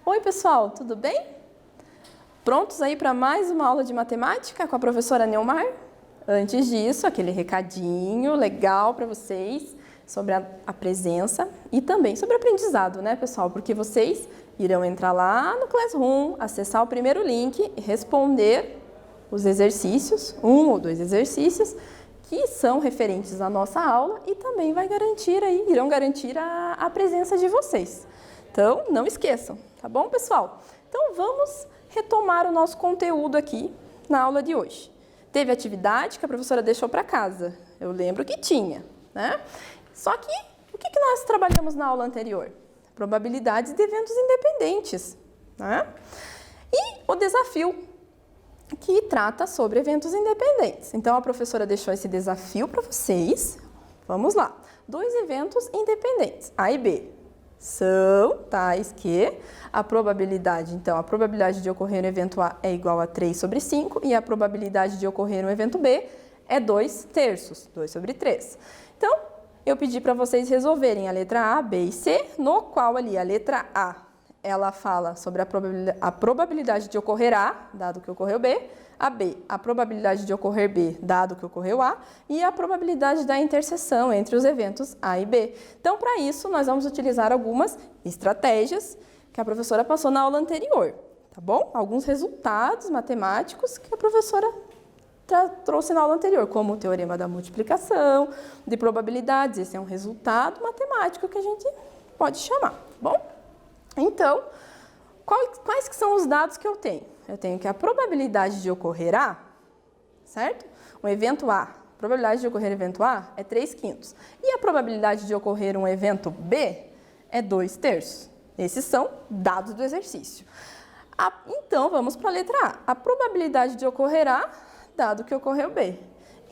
Oi, pessoal, tudo bem? Prontos aí para mais uma aula de matemática com a professora Neumar? Antes disso, aquele recadinho legal para vocês sobre a presença e também sobre o aprendizado, né, pessoal? Porque vocês irão entrar lá no Classroom, acessar o primeiro link e responder os exercícios, 1 ou 2 exercícios, que são referentes à nossa aula e também irão garantir a presença de vocês. Então, não esqueçam, tá bom, pessoal? Então, vamos retomar o nosso conteúdo aqui na aula de hoje. Teve atividade que a professora deixou para casa, eu lembro que tinha, né? Só que, o que nós trabalhamos na aula anterior? Probabilidades de eventos independentes, né? E o desafio, que trata sobre eventos independentes. Então, a professora deixou esse desafio para vocês. Vamos lá. 2 eventos independentes, A e B. São tais que a probabilidade, então, a probabilidade de ocorrer no evento A é igual a 3 sobre 5 e a probabilidade de ocorrer no evento B é 2/3, 2 sobre 3. Então, eu pedi para vocês resolverem a letra A, B e C, no qual ali a letra A, ela fala sobre a probabilidade de ocorrer A, dado que ocorreu B, a B, a probabilidade de ocorrer B, dado que ocorreu A, e a probabilidade da interseção entre os eventos A e B. Então, para isso, nós vamos utilizar algumas estratégias que a professora passou na aula anterior, tá bom? Alguns resultados matemáticos que a professora trouxe na aula anterior, como o teorema da multiplicação, de probabilidades. Esse é um resultado matemático que a gente pode chamar, tá bom? Então, quais que são os dados que eu tenho? Eu tenho que a probabilidade de ocorrer A, certo? Um evento A, a probabilidade de ocorrer evento A é 3/5. E a probabilidade de ocorrer um evento B é 2/3. Esses são dados do exercício. Então, vamos para a letra A. A probabilidade de ocorrer A, dado que ocorreu B.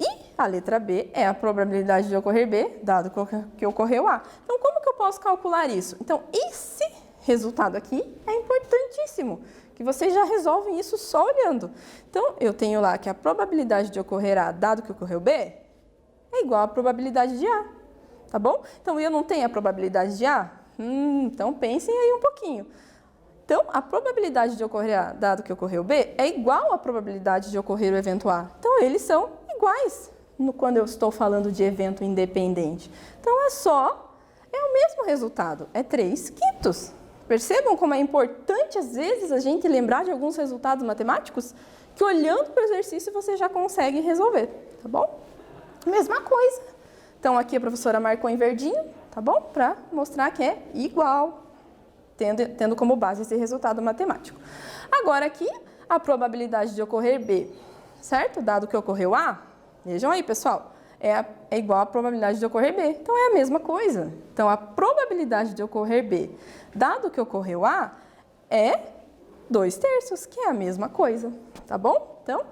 E a letra B é a probabilidade de ocorrer B, dado que ocorreu A. Então, como que eu posso calcular isso? Então, esse resultado aqui é importantíssimo, que vocês já resolvem isso só olhando. Então, eu tenho lá que a probabilidade de ocorrer A, dado que ocorreu B, é igual à probabilidade de A, tá bom? Então, eu não tenho a probabilidade de A? Então, pensem aí um pouquinho. Então, a probabilidade de ocorrer A, dado que ocorreu B, é igual à probabilidade de ocorrer o evento A. Então, eles são iguais quando eu estou falando de evento independente. Então, é o mesmo resultado, é 3/5. Percebam como é importante, às vezes, a gente lembrar de alguns resultados matemáticos que, olhando para o exercício, você já consegue resolver, tá bom? Mesma coisa. Então, aqui a professora marcou em verdinho, tá bom? Para mostrar que é igual, tendo como base esse resultado matemático. Agora, aqui, a probabilidade de ocorrer B, certo? Dado que ocorreu A, vejam aí, pessoal, é igual à probabilidade de ocorrer B. Então, é a mesma coisa. Então, a probabilidade de ocorrer B, dado que ocorreu A, é 2/3, que é a mesma coisa, tá bom? Então,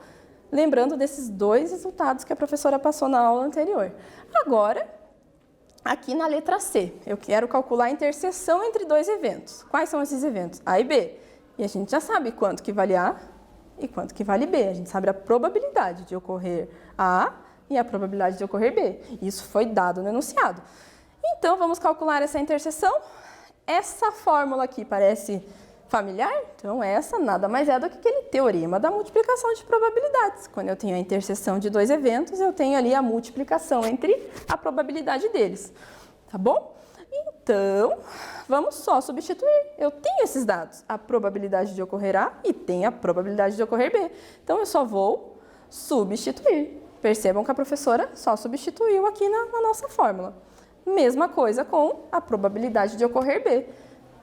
lembrando desses 2 resultados que a professora passou na aula anterior. Agora, aqui na letra C, eu quero calcular a interseção entre 2 eventos. Quais são esses eventos? A e B. E a gente já sabe quanto que vale A e quanto que vale B. A gente sabe a probabilidade de ocorrer A e a probabilidade de ocorrer B. Isso foi dado no enunciado. Então, vamos calcular essa interseção. Essa fórmula aqui parece familiar? Então, essa nada mais é do que aquele teorema da multiplicação de probabilidades. Quando eu tenho a interseção de 2 eventos, eu tenho ali a multiplicação entre a probabilidade deles. Tá bom? Então, vamos só substituir. Eu tenho esses dados, a probabilidade de ocorrer A e tem a probabilidade de ocorrer B. Então, eu só vou substituir. Percebam que a professora só substituiu aqui na nossa fórmula. Mesma coisa com a probabilidade de ocorrer B.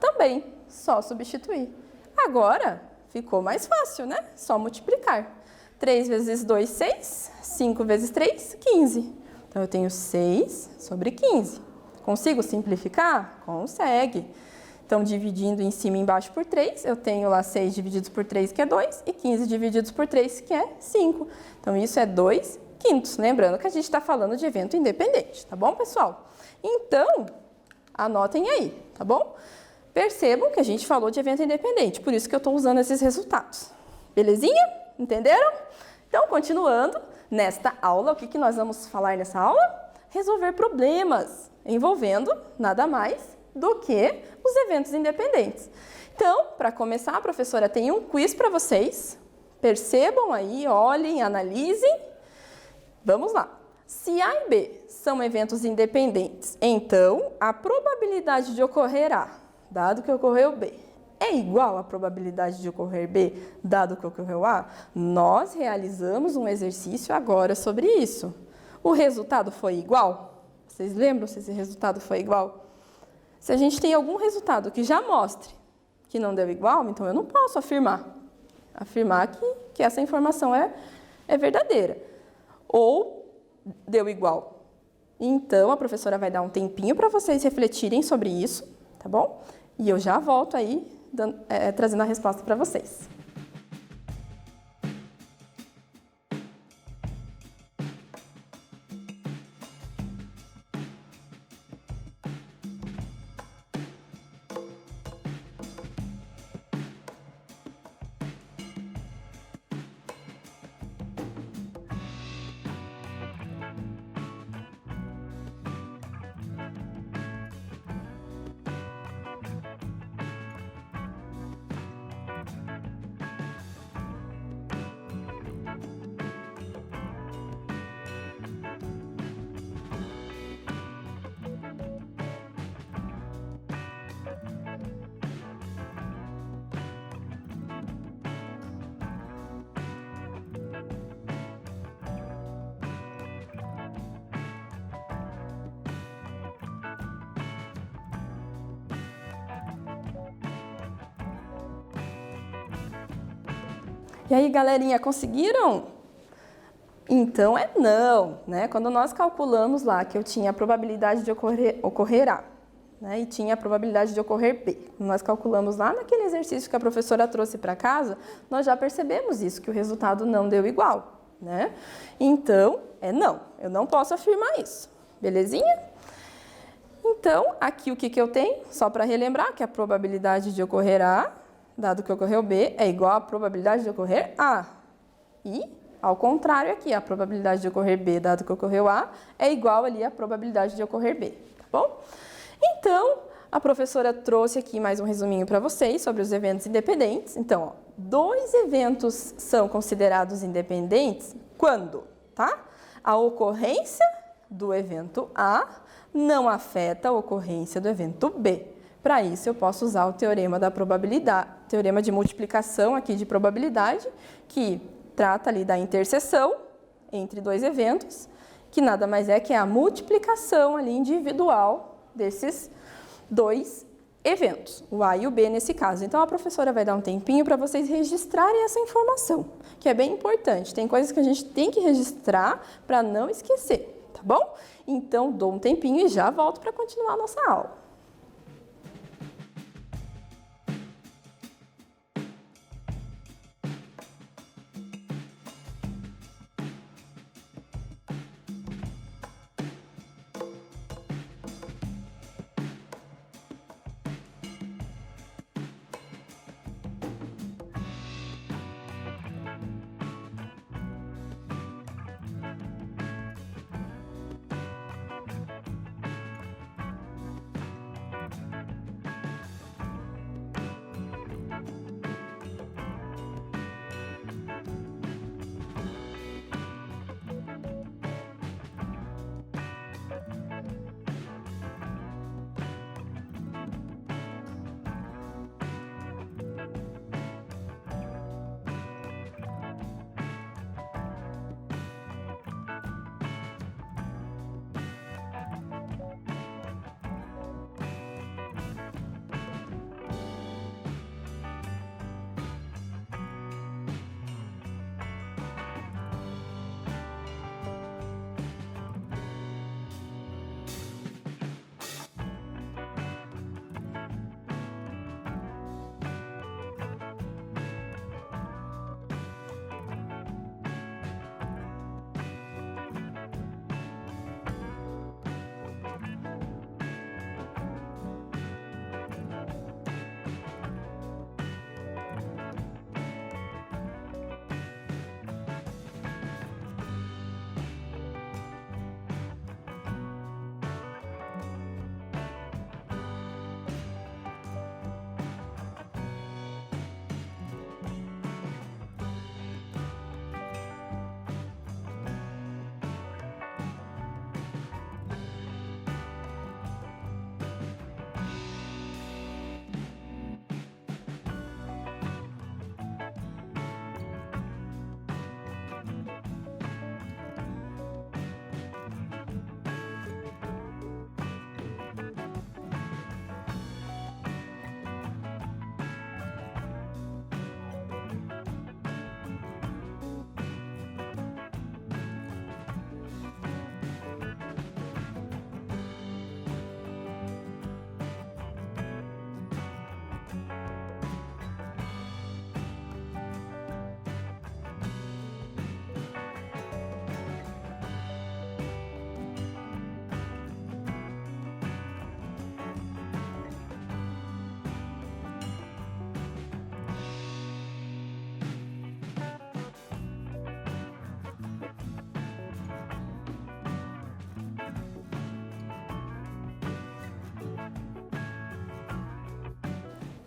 Também, só substituir. Agora, ficou mais fácil, né? Só multiplicar. 3 vezes 2, 6. 5 vezes 3, 15. Então, eu tenho 6 sobre 15. Consigo simplificar? Consegue. Então, dividindo em cima e embaixo por 3, eu tenho lá 6 divididos por 3, que é 2, e 15 divididos por 3, que é 5. Então, isso é 2/5. Lembrando que a gente está falando de evento independente, tá bom, pessoal? Então, anotem aí, tá bom? Percebam que a gente falou de evento independente, por isso que eu estou usando esses resultados. Belezinha? Entenderam? Então, continuando, Nesta aula, o que nós vamos falar nessa aula? Resolver problemas envolvendo nada mais do que os eventos independentes. Então, para começar, a professora tem um quiz para vocês. Percebam aí, olhem, analisem. Vamos lá. Se A e B são eventos independentes, então a probabilidade de ocorrer A, dado que ocorreu B, é igual à probabilidade de ocorrer B, dado que ocorreu A? Nós realizamos um exercício agora sobre isso. O resultado foi igual? Vocês lembram se esse resultado foi igual? Se a gente tem algum resultado que já mostre que não deu igual, então eu não posso afirmar que essa informação é verdadeira. Ou deu igual. Então, a professora vai dar um tempinho para vocês refletirem sobre isso, tá bom? E eu já volto aí trazendo a resposta para vocês. E aí, galerinha, conseguiram? Então, é não, né? Quando nós calculamos lá que eu tinha a probabilidade de ocorrer A, né? E tinha a probabilidade de ocorrer B. Nós calculamos lá naquele exercício que a professora trouxe para casa, nós já percebemos isso, que o resultado não deu igual, né? Então, é não. Eu não posso afirmar isso. Belezinha? Então, aqui o que eu tenho? Só para relembrar que a probabilidade de ocorrer A, dado que ocorreu B, é igual à probabilidade de ocorrer A. E, ao contrário aqui, a probabilidade de ocorrer B, dado que ocorreu A, é igual ali à probabilidade de ocorrer B, tá bom? Então, a professora trouxe aqui mais um resuminho para vocês sobre os eventos independentes. Então, ó, dois eventos são considerados independentes quando, tá? A ocorrência do evento A não afeta a ocorrência do evento B. Para isso, eu posso usar o teorema da probabilidade, teorema de multiplicação aqui de probabilidade, que trata ali da interseção entre dois eventos, que nada mais é que a multiplicação ali individual desses dois eventos, o A e o B nesse caso. Então, a professora vai dar um tempinho para vocês registrarem essa informação, que é bem importante. Tem coisas que a gente tem que registrar para não esquecer, tá bom? Então, dou um tempinho e já volto para continuar a nossa aula.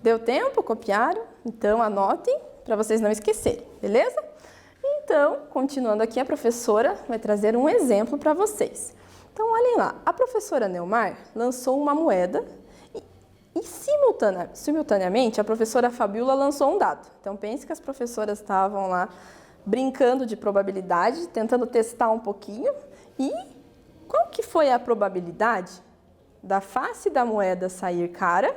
Deu tempo? Copiaram? Então, anotem para vocês não esquecerem, beleza? Então, continuando aqui, a professora vai trazer um exemplo para vocês. Então, olhem lá, a professora Neumar lançou uma moeda e simultaneamente, a professora Fabiola lançou um dado. Então, pense que as professoras estavam lá brincando de probabilidade, tentando testar um pouquinho. E qual que foi a probabilidade da face da moeda sair cara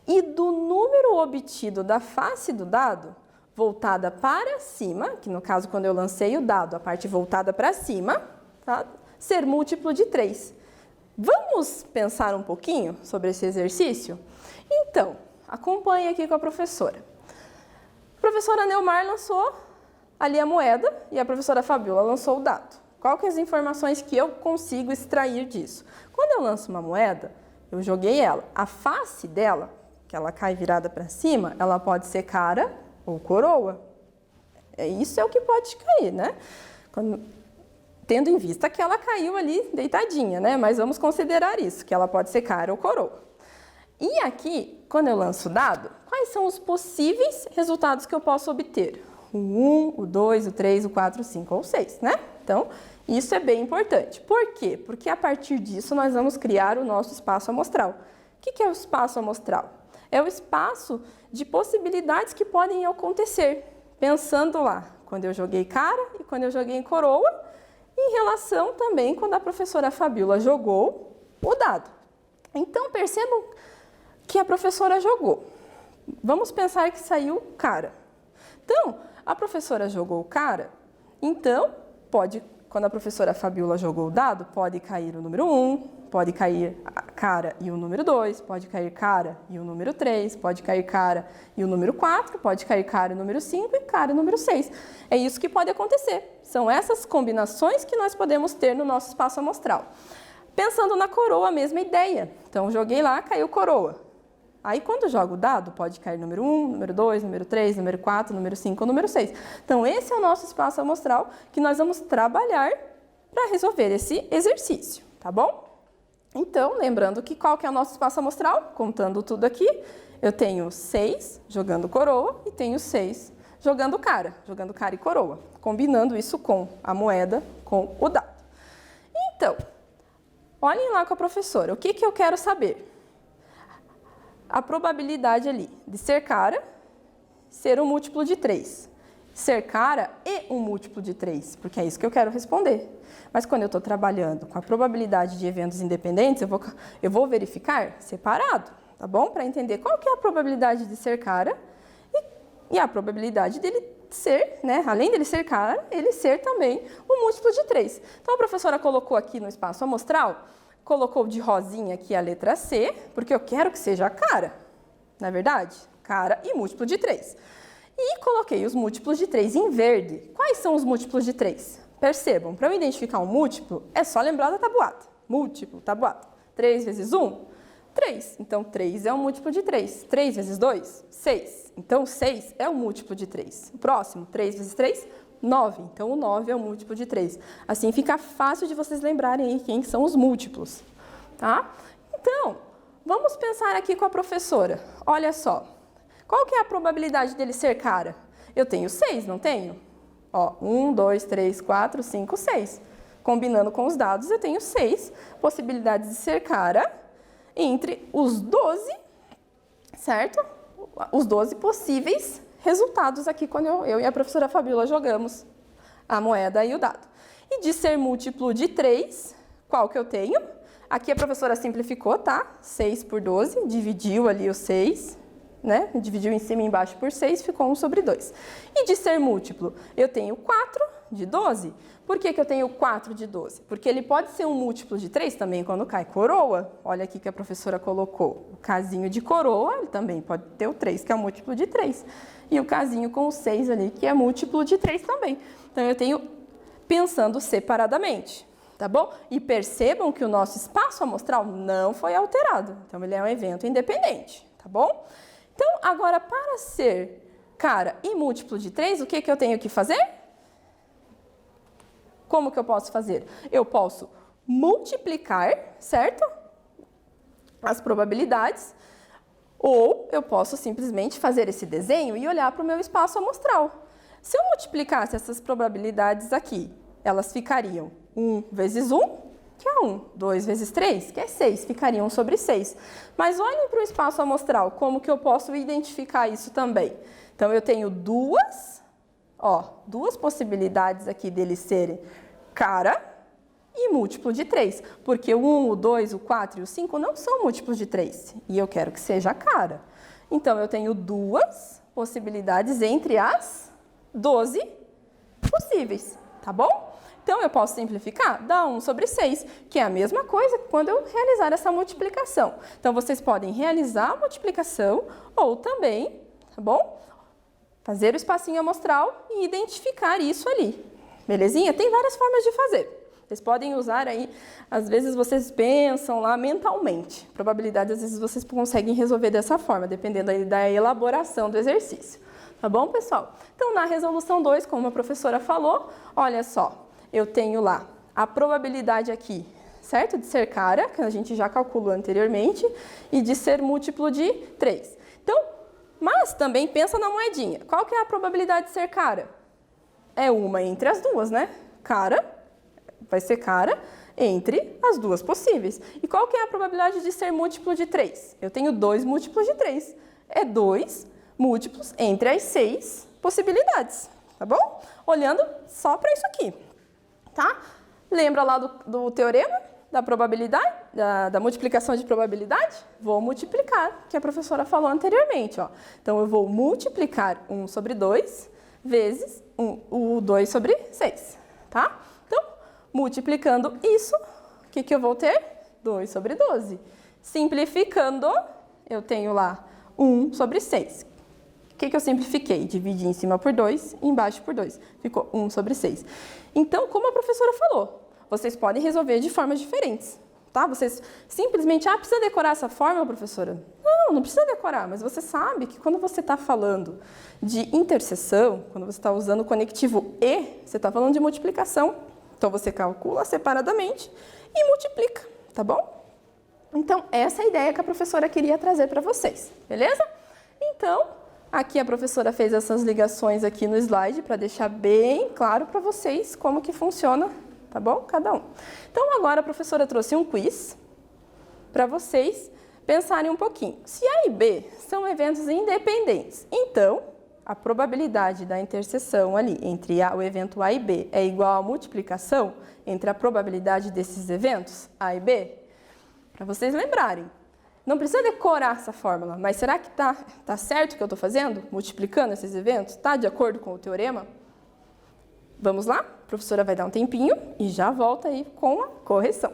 e do número obtido da face do dado voltada para cima, que no caso, quando eu lancei o dado, a parte voltada para cima, tá? Ser múltiplo de 3. Vamos pensar um pouquinho sobre esse exercício? Então, acompanhe aqui com a professora. A professora Neumar lançou ali a moeda e a professora Fabiola lançou o dado. Qual que é as informações que eu consigo extrair disso? Quando eu lanço uma moeda, eu joguei ela. A face dela, que ela cai virada para cima, ela pode ser cara ou coroa. Isso é o que pode cair, né? Tendo em vista que ela caiu ali deitadinha, né? Mas vamos considerar isso, que ela pode ser cara ou coroa. E aqui, quando eu lanço o dado, quais são os possíveis resultados que eu posso obter? O 1, o 2, o 3, o 4, o 5 ou o 6, né? Então, isso é bem importante. Por quê? Porque a partir disso nós vamos criar o nosso espaço amostral. O que é o espaço amostral? É o espaço de possibilidades que podem acontecer. Pensando lá, quando eu joguei cara e quando eu joguei coroa, em relação também quando a professora Fabiola jogou o dado. Então, percebam que a professora jogou. Vamos pensar que saiu cara. Então, a professora jogou cara, então, quando a professora Fabiola jogou o dado, pode cair o número 1, pode cair cara e o número 2, pode cair cara e o número 3, pode cair cara e o número 4, pode cair cara e o número 5 e cara e o número 6. É isso que pode acontecer. São essas combinações que nós podemos ter no nosso espaço amostral. Pensando na coroa, a mesma ideia. Então, joguei lá, caiu coroa. Aí, quando eu jogo o dado, pode cair número 1, número 2, número 3, número 4, número 5 ou número 6. Então, esse é o nosso espaço amostral que nós vamos trabalhar para resolver esse exercício, tá bom? Então, lembrando que qual que é o nosso espaço amostral? Contando tudo aqui, eu tenho 6 jogando coroa e tenho 6 jogando cara e coroa. Combinando isso com a moeda, com o dado. Então, olhem lá com a professora, o que eu quero saber? A probabilidade ali de ser cara, ser um múltiplo de 3. Ser cara e um múltiplo de 3, porque é isso que eu quero responder. Mas quando eu estou trabalhando com a probabilidade de eventos independentes, eu vou verificar separado, tá bom? Para entender qual que é a probabilidade de ser cara e a probabilidade dele ser, né? Além dele ser cara, ele ser também um múltiplo de 3. Então, a professora colocou aqui no espaço amostral, colocou de rosinha aqui a letra C, porque eu quero que seja cara, não é verdade? Cara e múltiplo de 3. E coloquei os múltiplos de 3 em verde. Quais são os múltiplos de 3? Percebam, para eu identificar um múltiplo, é só lembrar da tabuada. Múltiplo, tabuada. 3 vezes 1, 3. Então, 3 é um múltiplo de 3. 3 vezes 2, 6. Então, 6 é um múltiplo de 3. O próximo, 3 vezes 3, 9. Então, o 9 é um múltiplo de 3. Assim, fica fácil de vocês lembrarem aí quem são os múltiplos, tá? Então, vamos pensar aqui com a professora. Olha só, qual que é a probabilidade dele ser cara? Eu tenho 6, não tenho? Ó, 1, 2, 3, 4, 5, 6. Combinando com os dados, eu tenho 6 possibilidades de ser cara entre os 12, certo? Os 12 possíveis resultados aqui quando eu e a professora Fabiola jogamos a moeda e o dado. E de ser múltiplo de 3, qual que eu tenho? Aqui a professora simplificou, tá? 6 por 12, dividiu ali o 6, né? Dividiu em cima e embaixo por 6, ficou 1 sobre 2. E de ser múltiplo, eu tenho 4 de 12. Por que eu tenho 4 de 12? Porque ele pode ser um múltiplo de 3 também quando cai coroa. Olha aqui que a professora colocou o casinho de coroa, ele também pode ter o 3, que é um múltiplo de 3. E o casinho com o 6 ali, que é múltiplo de 3 também. Então, eu tenho pensando separadamente, tá bom? E percebam que o nosso espaço amostral não foi alterado. Então, ele é um evento independente, tá bom? Então, agora, para ser cara e múltiplo de 3, o que eu tenho que fazer? Como que eu posso fazer? Eu posso multiplicar, certo? As probabilidades Ou eu posso simplesmente fazer esse desenho e olhar para o meu espaço amostral. Se eu multiplicasse essas probabilidades aqui, elas ficariam 1 vezes 1, que é 1, 2 vezes 3, que é 6, ficariam 1 sobre 6. Mas olhem para o espaço amostral, como que eu posso identificar isso também. Então, eu tenho duas possibilidades aqui deles serem cara e múltiplo de 3, porque o 1, o 2, o 4 e o 5 não são múltiplos de 3, e eu quero que seja cara. Então, eu tenho duas possibilidades entre as 12 possíveis, tá bom? Então, eu posso simplificar? Dá 1 sobre 6, que é a mesma coisa quando eu realizar essa multiplicação. Então, vocês podem realizar a multiplicação ou também, tá bom? Fazer o espacinho amostral e identificar isso ali, belezinha? Tem várias formas de fazer. Vocês podem usar aí, às vezes vocês pensam lá mentalmente. Probabilidade, às vezes vocês conseguem resolver dessa forma, dependendo aí da elaboração do exercício. Tá bom, pessoal? Então, na resolução 2, como a professora falou, olha só, eu tenho lá a probabilidade aqui, certo? De ser cara, que a gente já calculou anteriormente, e de ser múltiplo de 3. Então, mas também pensa na moedinha. Qual que é a probabilidade de ser cara? É uma entre as duas, né? Cara vai ser cara entre as duas possíveis. E qual que é a probabilidade de ser múltiplo de 3? Eu tenho 2 múltiplos de 3. É 2 múltiplos entre as 6 possibilidades, tá bom? Olhando só para isso aqui, tá? Lembra lá do teorema da probabilidade, da multiplicação de probabilidade? Vou multiplicar, que a professora falou anteriormente, ó. Então, eu vou multiplicar 1 sobre 2 vezes o 2 sobre 6, tá? Então, multiplicando isso, o que eu vou ter? 2 sobre 12. Simplificando, eu tenho lá 1 sobre 6. O que eu simplifiquei? Dividi em cima por 2 e embaixo por 2. Ficou 1 sobre 6. Então, como a professora falou, vocês podem resolver de formas diferentes, tá? Vocês simplesmente, precisa decorar essa fórmula, professora? Não precisa decorar, mas você sabe que quando você está falando de interseção, quando você está usando o conectivo e, você está falando de multiplicação. Então, você calcula separadamente e multiplica, tá bom? Então, essa é a ideia que a professora queria trazer para vocês, beleza? Então, aqui a professora fez essas ligações aqui no slide para deixar bem claro para vocês como que funciona, tá bom? Cada um. Então, agora a professora trouxe um quiz para vocês pensarem um pouquinho. Se A e B são eventos independentes, então a probabilidade da interseção ali entre o evento A e B é igual à multiplicação entre a probabilidade desses eventos, A e B? Para vocês lembrarem. Não precisa decorar essa fórmula, mas será que tá certo o que eu estou fazendo? Multiplicando esses eventos? Está de acordo com o teorema? Vamos lá? A professora vai dar um tempinho e já volta aí com a correção.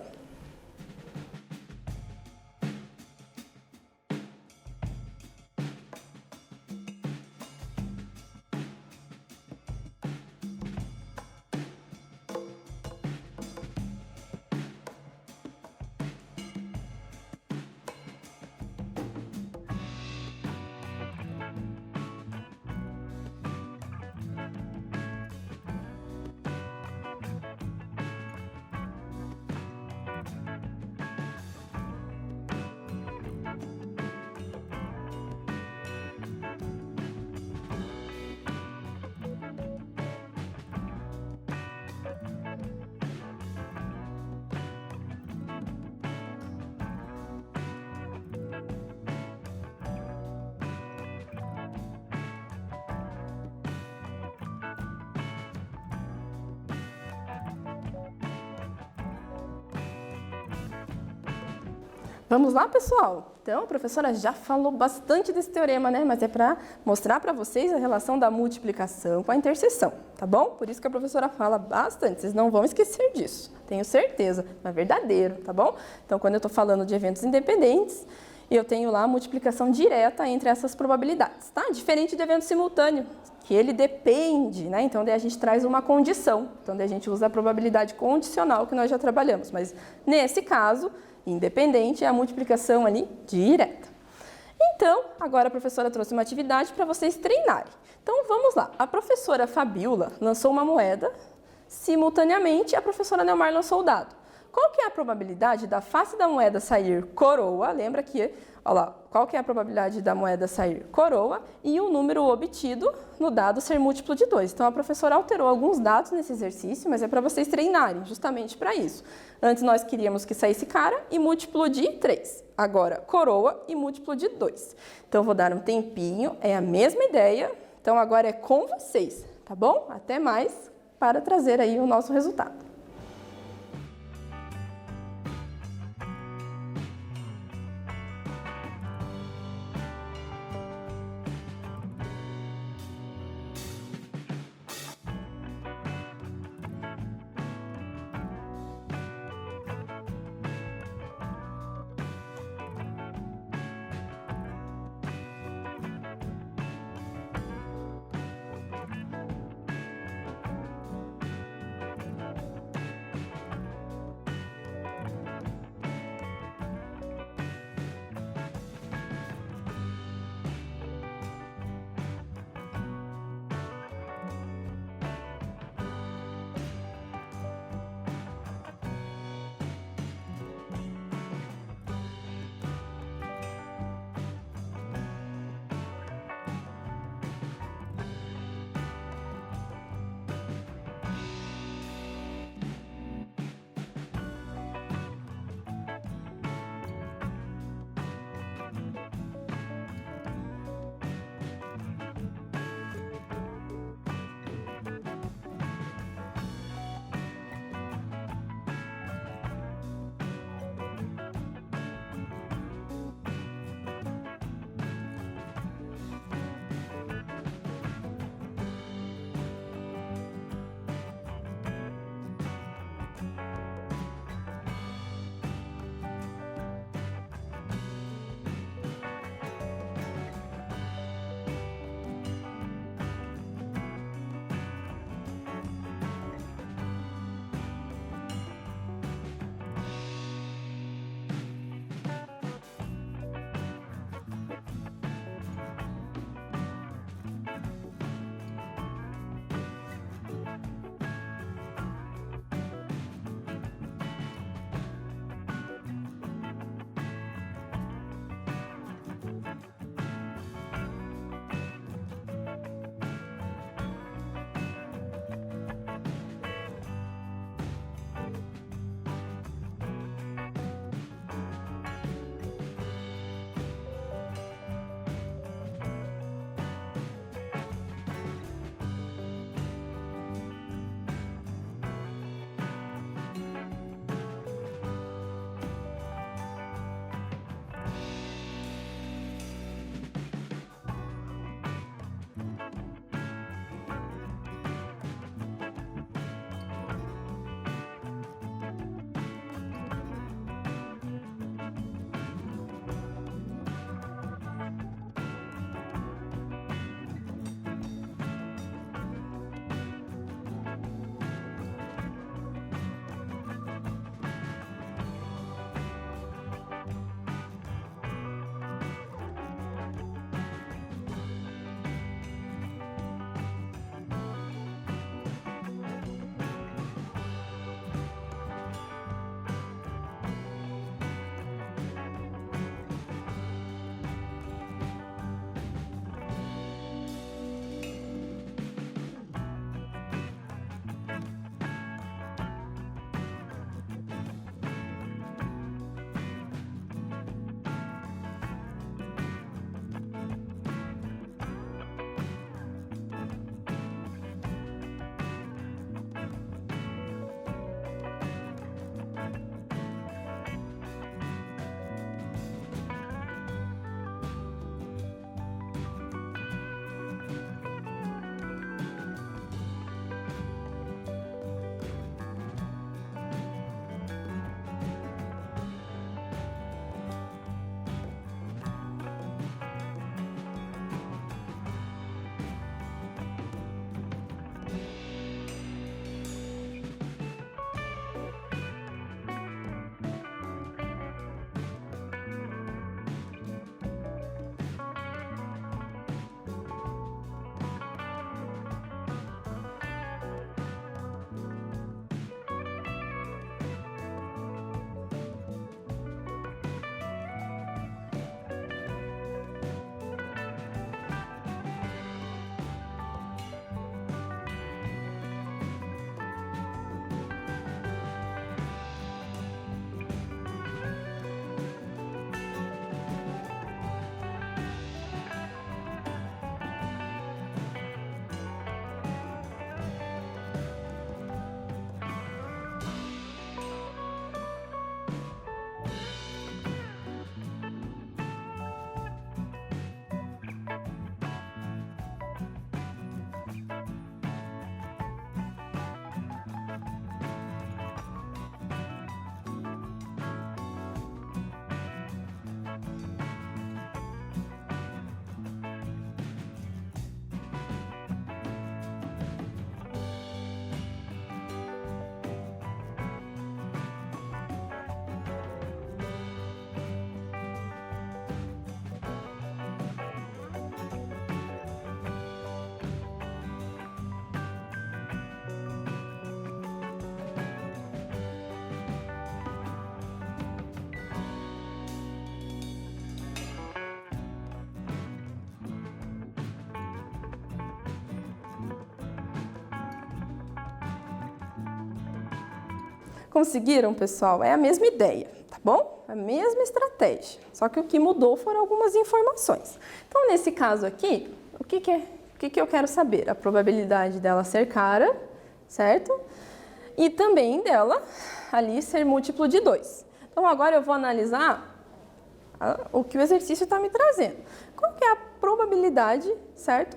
Vamos lá, pessoal? Então, a professora já falou bastante desse teorema, né? Mas é para mostrar para vocês a relação da multiplicação com a interseção, tá bom? Por isso que a professora fala bastante, vocês não vão esquecer disso, tenho certeza, é verdadeiro, tá bom? Então, quando eu estou falando de eventos independentes, eu tenho lá a multiplicação direta entre essas probabilidades, tá? Diferente do evento simultâneo, que ele depende, né? Então, daí a gente traz uma condição, então daí a gente usa a probabilidade condicional que nós já trabalhamos, mas nesse caso, independente, é a multiplicação ali direta. Então, agora a professora trouxe uma atividade para vocês treinarem. Então, vamos lá. A professora Fabiola lançou uma moeda, simultaneamente a professora Neomar lançou o dado. qual que é a probabilidade da face da moeda sair coroa? Lembra que, olha lá, qual que é a probabilidade da moeda sair coroa e o número obtido no dado ser múltiplo de 2. Então, a professora alterou alguns dados nesse exercício, mas é para vocês treinarem, justamente para isso. Antes, nós queríamos que saísse cara e múltiplo de 3. Agora, coroa e múltiplo de 2. Então, vou dar um tempinho, é a mesma ideia. Então, agora é com vocês, tá bom? Até mais para trazer aí o nosso resultado. Conseguiram, pessoal? É a mesma ideia, tá bom? A mesma estratégia, só que o que mudou foram algumas informações. Então, nesse caso aqui, o que eu quero saber? A probabilidade dela ser cara, certo? E também dela ali ser múltiplo de 2. Então, agora eu vou analisar o que o exercício está me trazendo. Qual que é a probabilidade, certo,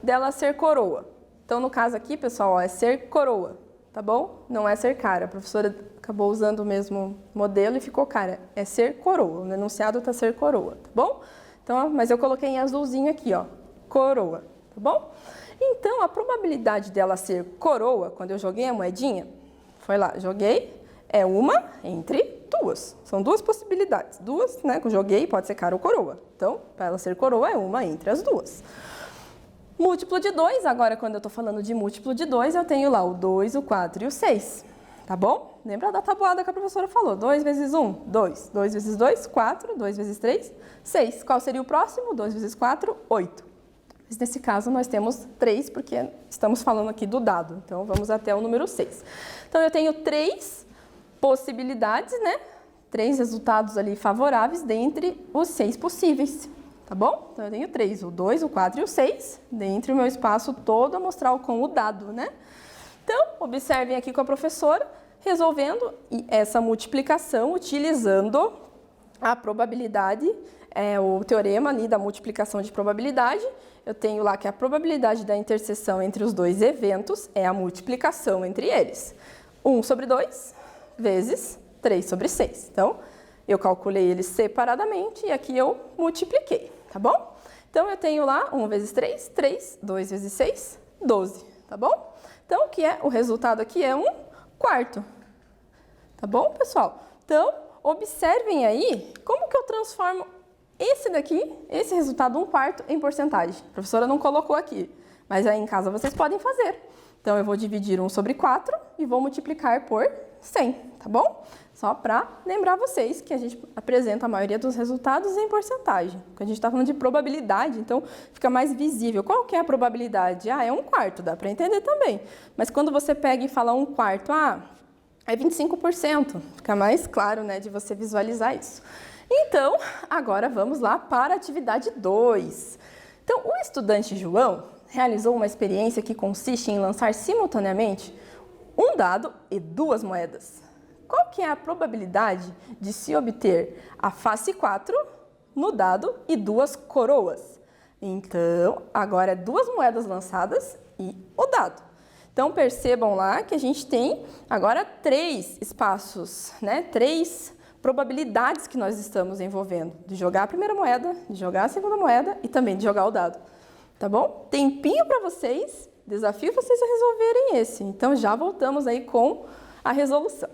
dela ser coroa? Então, no caso aqui, pessoal, ó, é ser coroa, tá bom? Não é ser cara. A professora acabou usando o mesmo modelo e ficou cara. É ser coroa. O enunciado está ser coroa, tá bom? Então, ó, mas eu coloquei em azulzinho aqui, ó, coroa, tá bom? Então, a probabilidade dela ser coroa, quando eu joguei a moedinha, foi lá, joguei, é uma entre duas. São duas possibilidades. Duas, né, que eu joguei, pode ser cara ou coroa. Então, para ela ser coroa, é uma entre as duas. Múltiplo de 2, agora quando eu estou falando de múltiplo de 2, eu tenho lá o 2, o 4 e o 6, tá bom? Lembra da tabuada que a professora falou? 2 vezes 1, 2. 2 vezes 2, 4. 2 vezes 3, 6. Qual seria o próximo? 2 vezes 4, 8. Mas nesse caso nós temos 3, porque estamos falando aqui do dado. Então vamos até o número 6. Então eu tenho 3 possibilidades, né? 3 resultados ali favoráveis dentre os 6 possíveis. Tá bom? Então, eu tenho 3, o 2, o 4 e o 6, dentro do meu espaço todo amostral com o dado, né? Então, observem aqui com a professora, resolvendo essa multiplicação, utilizando a probabilidade, o teorema ali da multiplicação de probabilidade. Eu tenho lá que a probabilidade da interseção entre os dois eventos é a multiplicação entre eles. 1 sobre 2 vezes 3 sobre 6. Então, eu calculei eles separadamente e aqui eu multipliquei. Tá bom? Então, eu tenho lá 1 vezes 3, 3, 2 vezes 6, 12, tá bom? Então, o resultado aqui é 1 quarto, tá bom, pessoal? Então, observem aí como que eu transformo esse resultado 1 quarto, em porcentagem. A professora não colocou aqui, mas aí em casa vocês podem fazer. Então, eu vou dividir 1 sobre 4 e vou multiplicar por 100, tá bom? Só para lembrar vocês que a gente apresenta a maioria dos resultados em porcentagem. Porque a gente está falando de probabilidade, então fica mais visível. Qual que é a probabilidade? É 1 quarto, dá para entender também. Mas quando você pega e fala 1 quarto, é 25%. Fica mais claro, né, de você visualizar isso. Então, agora vamos lá para a atividade 2. Então, o estudante João realizou uma experiência que consiste em lançar simultaneamente um dado e 2 moedas. Qual que é a probabilidade de se obter a face 4 no dado e 2 coroas? Então, agora é 2 moedas lançadas e o dado. Então, percebam lá que a gente tem agora 3 espaços, né? 3 probabilidades que nós estamos envolvendo. De jogar a primeira moeda, de jogar a segunda moeda e também de jogar o dado. Tá bom? Tempinho para vocês, desafio vocês a resolverem esse. Então, já voltamos aí com a resolução.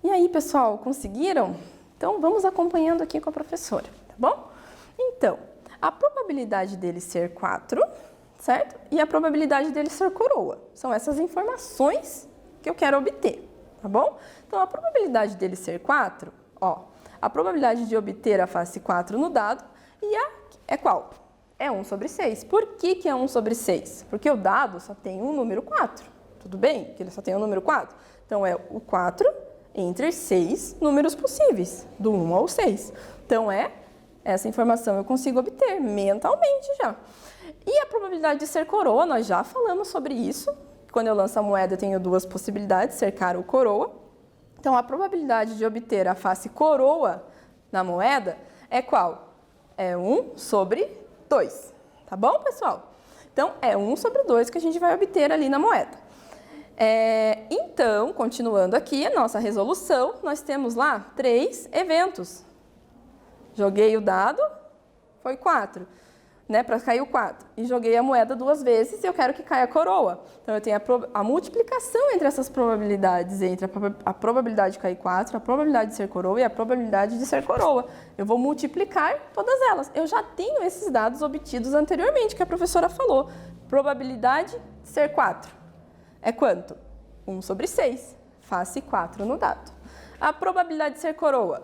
E aí, pessoal, conseguiram? Então, vamos acompanhando aqui com a professora, tá bom? Então, a probabilidade dele ser 4, certo? E a probabilidade dele ser coroa. São essas informações que eu quero obter, tá bom? Então, a probabilidade dele ser 4, ó, a probabilidade de obter a face 4 no dado e a é qual? É 1 sobre 6. Por que é 1 sobre 6? Porque o dado só tem um número 4. Tudo bem? Que ele só tem o número 4. Então, é o 4 entre 6 números possíveis, do 1 ao 6. Então, essa informação eu consigo obter mentalmente já. E a probabilidade de ser coroa, nós já falamos sobre isso. Quando eu lanço a moeda, eu tenho duas possibilidades, ser cara ou coroa. Então, a probabilidade de obter a face coroa na moeda é qual? É 1 sobre 2, tá bom, pessoal? Então, é 1 sobre 2 que a gente vai obter ali na moeda. Então, continuando aqui a nossa resolução, nós temos lá 3 eventos. Joguei o dado, foi 4, né, para cair o 4. E joguei a moeda 2 vezes e eu quero que caia a coroa. Então, eu tenho a multiplicação entre essas probabilidades, entre a probabilidade de cair 4, a probabilidade de ser coroa e a probabilidade de ser coroa. Eu vou multiplicar todas elas. Eu já tenho esses dados obtidos anteriormente, que a professora falou. Probabilidade de ser 4 é quanto? 1 sobre 6, face 4 no dado. A probabilidade de ser coroa,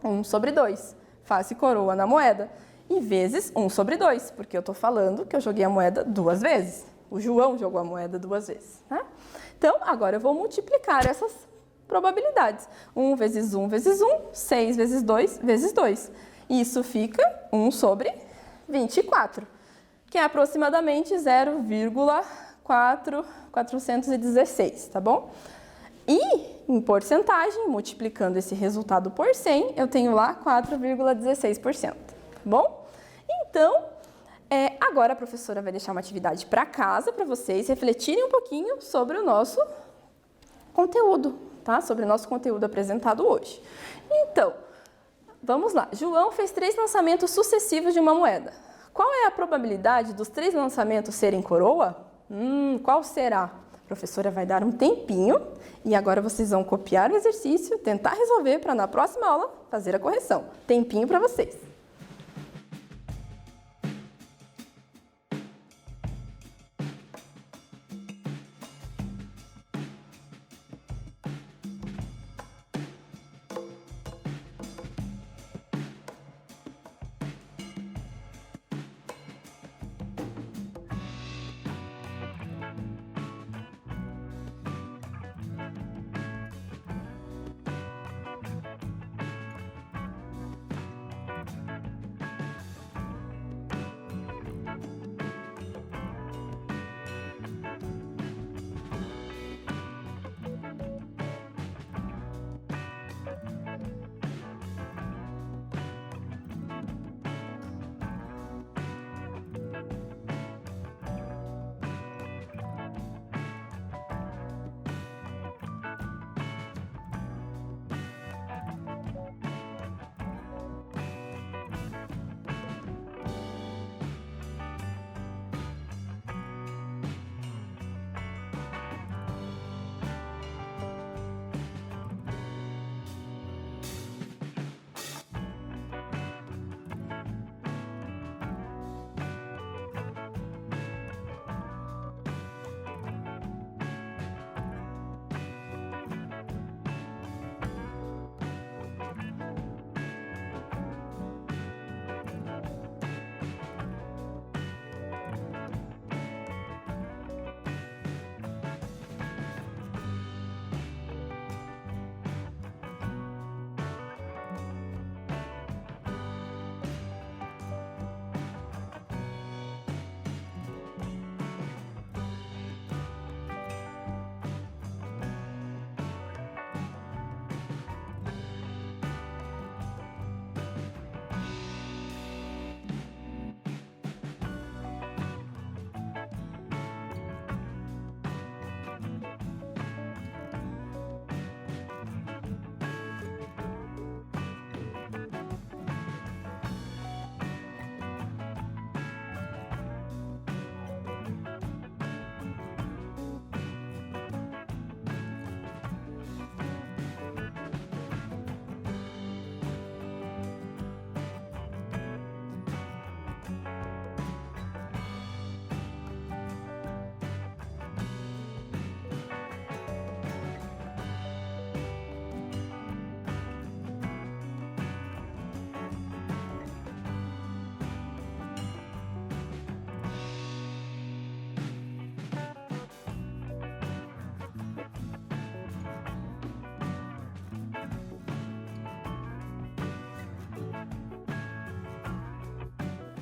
1 sobre 2, face coroa na moeda. E vezes 1 sobre 2, porque eu estou falando que eu joguei a moeda 2 vezes. O João jogou a moeda 2 vezes. Né? Então, agora eu vou multiplicar essas probabilidades. 1 vezes 1 vezes 1, 6 vezes 2 vezes 2. Isso fica 1 sobre 24, que é aproximadamente 0,416, tá bom? E, em porcentagem, multiplicando esse resultado por 100, eu tenho lá 4,16%, tá bom? Então, agora a professora vai deixar uma atividade para casa para vocês refletirem um pouquinho sobre o nosso conteúdo, tá? Sobre o nosso conteúdo apresentado hoje. Então, vamos lá. João fez 3 lançamentos sucessivos de uma moeda. Qual é a probabilidade dos 3 lançamentos serem coroa? Qual será? A professora vai dar um tempinho e agora vocês vão copiar o exercício, tentar resolver para na próxima aula fazer a correção. Tempinho para vocês.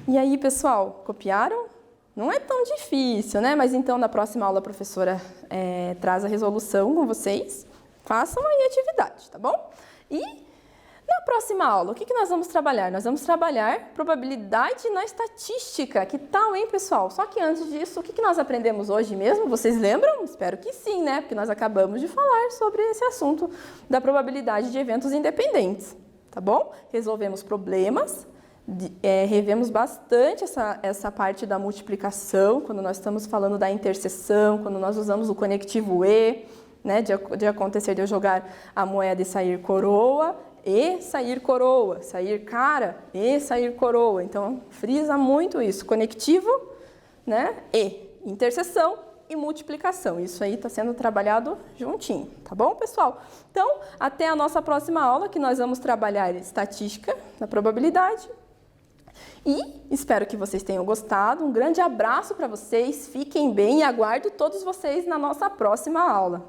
E aí, pessoal, copiaram? Não é tão difícil, né? Mas então, na próxima aula, a professora traz a resolução com vocês. Façam aí a atividade, tá bom? E na próxima aula, o que nós vamos trabalhar? Nós vamos trabalhar probabilidade na estatística. Que tal, hein, pessoal? Só que antes disso, o que nós aprendemos hoje mesmo? Vocês lembram? Espero que sim, né? Porque nós acabamos de falar sobre esse assunto da probabilidade de eventos independentes, tá bom? Resolvemos problemas. Revemos bastante essa parte da multiplicação, quando nós estamos falando da interseção, quando nós usamos o conectivo e, né, de acontecer de eu jogar a moeda e sair coroa, sair cara e sair coroa. Então, frisa muito isso, conectivo, né, e interseção e multiplicação. Isso aí está sendo trabalhado juntinho, tá bom, pessoal? Então, até a nossa próxima aula, que nós vamos trabalhar estatística na probabilidade. E espero que vocês tenham gostado. Um grande abraço para vocês, fiquem bem e aguardo todos vocês na nossa próxima aula.